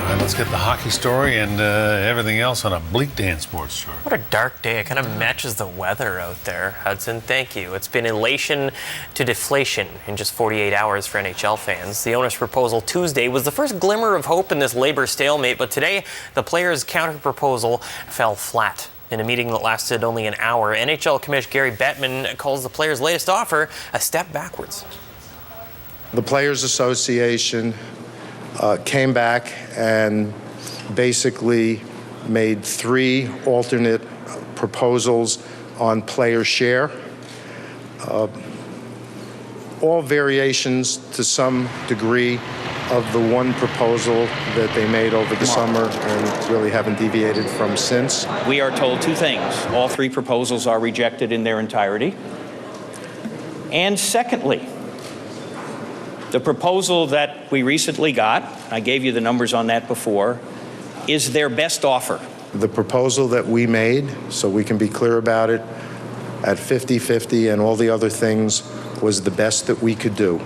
All right, let's get the hockey story and everything else on a bleak day in sports short. What a dark day. It kind of matches the weather out there, Hudson. Thank you. It's been elation to deflation in just 48 hours for NHL fans. The owner's proposal Tuesday was the first glimmer of hope in this labor stalemate, but today the players' counter-proposal fell flat. In a meeting that lasted only an hour, NHL Commissioner Gary Bettman calls the players' latest offer a step backwards. The Players Association came back and basically made 3 alternate proposals on player share, all variations to some degree of the one proposal that they made over the summer and really haven't deviated from since. We are told 2 things. All 3 proposals are rejected in their entirety. And secondly, the proposal that we recently got, I gave you the numbers on that before, is their best offer. The proposal that we made, so we can be clear about it, at 50-50 and all the other things, was the best that we could do.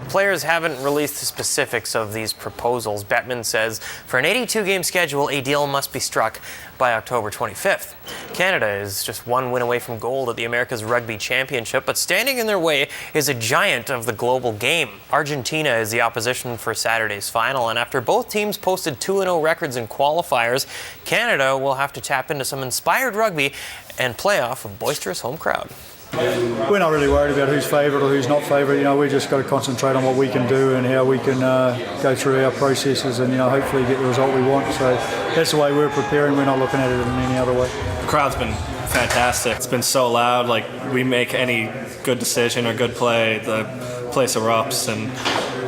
Players haven't released the specifics of these proposals. Bettman says for an 82-game schedule, a deal must be struck by October 25th. Canada is just 1 win away from gold at the America's Rugby Championship, but standing in their way is a giant of the global game. Argentina is the opposition for Saturday's final, and after both teams posted 2-0 records in qualifiers, Canada will have to tap into some inspired rugby and play off a boisterous home crowd. We're not really worried about who's favourite or who's not favourite. You know, we just got to concentrate on what we can do and how we can go through our processes and, you know, hopefully get the result we want. So that's the way we're preparing. We're not looking at it in any other way. The crowd's been fantastic. It's been so loud. Like, we make any good decision or good play, the place erupts, and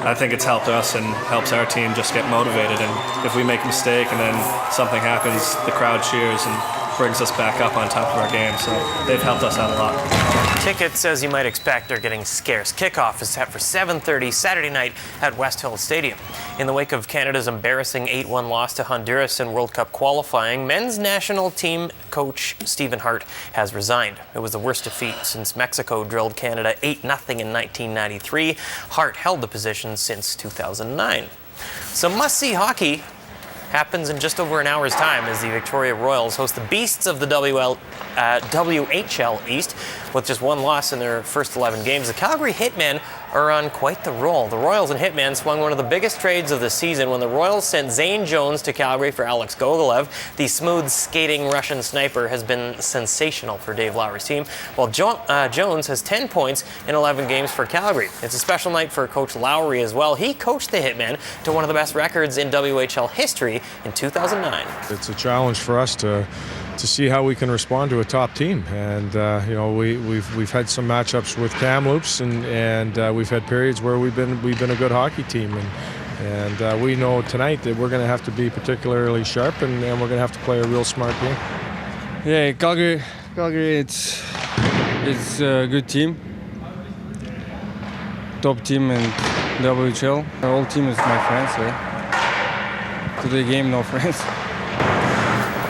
I think it's helped us and helps our team just get motivated. And if we make a mistake and then something happens, the crowd cheers and brings us back up on top of our game, so they've helped us out a lot. Tickets, as you might expect, are getting scarce. Kickoff is set for 7:30 Saturday night at West Hill Stadium. In the wake of Canada's embarrassing 8-1 loss to Honduras in World Cup qualifying, men's national team coach Stephen Hart has resigned. It was the worst defeat since Mexico drilled Canada 8-0 in 1993. Hart held the position since 2009. Some must-see hockey happens in just over an hour's time as the Victoria Royals host the Beasts of the WHL East. With just 1 loss in their first 11 games, the Calgary Hitmen are on quite the roll. The Royals and Hitmen swung one of the biggest trades of the season when the Royals sent Zane Jones to Calgary for Alex Gogolev. The smooth skating Russian sniper has been sensational for Dave Lowry's team, while Jones has 10 points in 11 games for Calgary. It's a special night for Coach Lowry as well. He coached the Hitmen to one of the best records in WHL history in 2009. It's a challenge for us to see how we can respond to a top team, and you know, we've had some matchups with Kamloops, and we've had periods where we've been a good hockey team, and we know tonight that we're going to have to be particularly sharp, and we're going to have to play a real smart game. Yeah, Calgary, it's a good team, top team in WHL. The whole team is my friends. Yeah. To the game, no friends.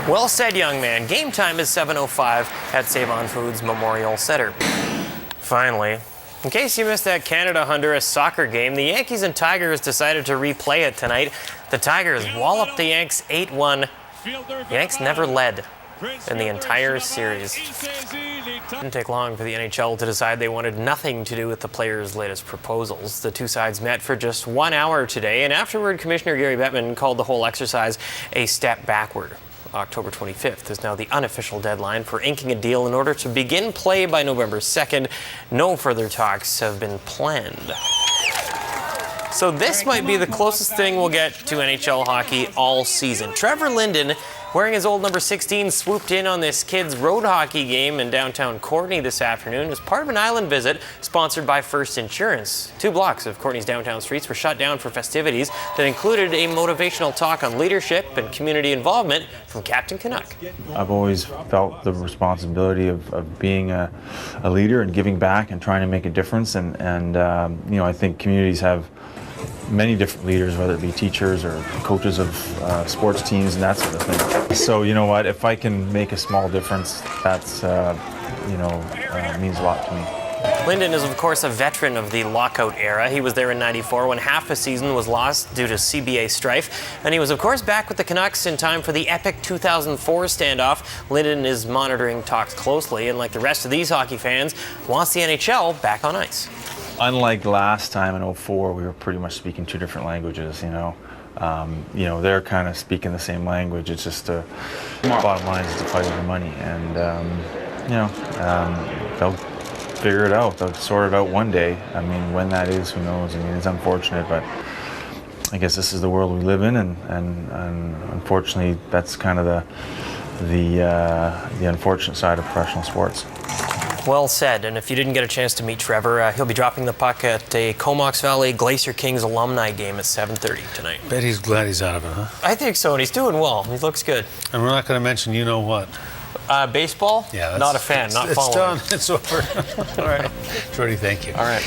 Well said, young man. Game time is 7:05 at Save-On Foods Memorial Center. Finally, in case you missed that Canada-Honduras soccer game, the Yankees and Tigers decided to replay it tonight. The Tigers walloped the Yanks 8-1. Yanks never led in the entire series. It didn't take long for the NHL to decide they wanted nothing to do with the players' latest proposals. The two sides met for just 1 hour today, and afterward, Commissioner Gary Bettman called the whole exercise a step backward. October 25th is now the unofficial deadline for inking a deal in order to begin play by November 2nd. No further talks have been planned. So this might be the closest thing we'll get to NHL hockey all season. Trevor Linden, wearing his old number 16, swooped in on this kids' road hockey game in downtown Courtenay this afternoon as part of an island visit sponsored by First Insurance. 2 blocks of Courtenay's downtown streets were shut down for festivities that included a motivational talk on leadership and community involvement from Captain Canuck. I've always felt the responsibility of being a leader and giving back and trying to make a difference, and you know, I think communities have many different leaders, whether it be teachers or coaches of sports teams and that sort of thing. So you know what, if I can make a small difference, that's means a lot to me. Linden is, of course, a veteran of the lockout era. He was there in '94 when half a season was lost due to CBA strife. And he was, of course, back with the Canucks in time for the epic 2004 standoff. Linden is monitoring talks closely, and like the rest of these hockey fans, wants the NHL back on ice. Unlike last time in '04, we were pretty much speaking two different languages, they're kind of speaking the same language. It's just the bottom line is to fight over money. And, they'll figure it out. They'll sort it out one day. I mean, when that is, who knows? I mean, it's unfortunate, but I guess this is the world we live in, and unfortunately, that's kind of the unfortunate side of professional sports. Well said. And if you didn't get a chance to meet Trevor, he'll be dropping the puck at a Comox Valley Glacier Kings alumni game at 7:30 tonight. Bet he's glad he's out of it, huh? I think so, and he's doing well. He looks good. And we're not going to mention you know what. Baseball? Yeah, not a fan, not following. It's done. It's over. All right. Jordy, thank you. All right.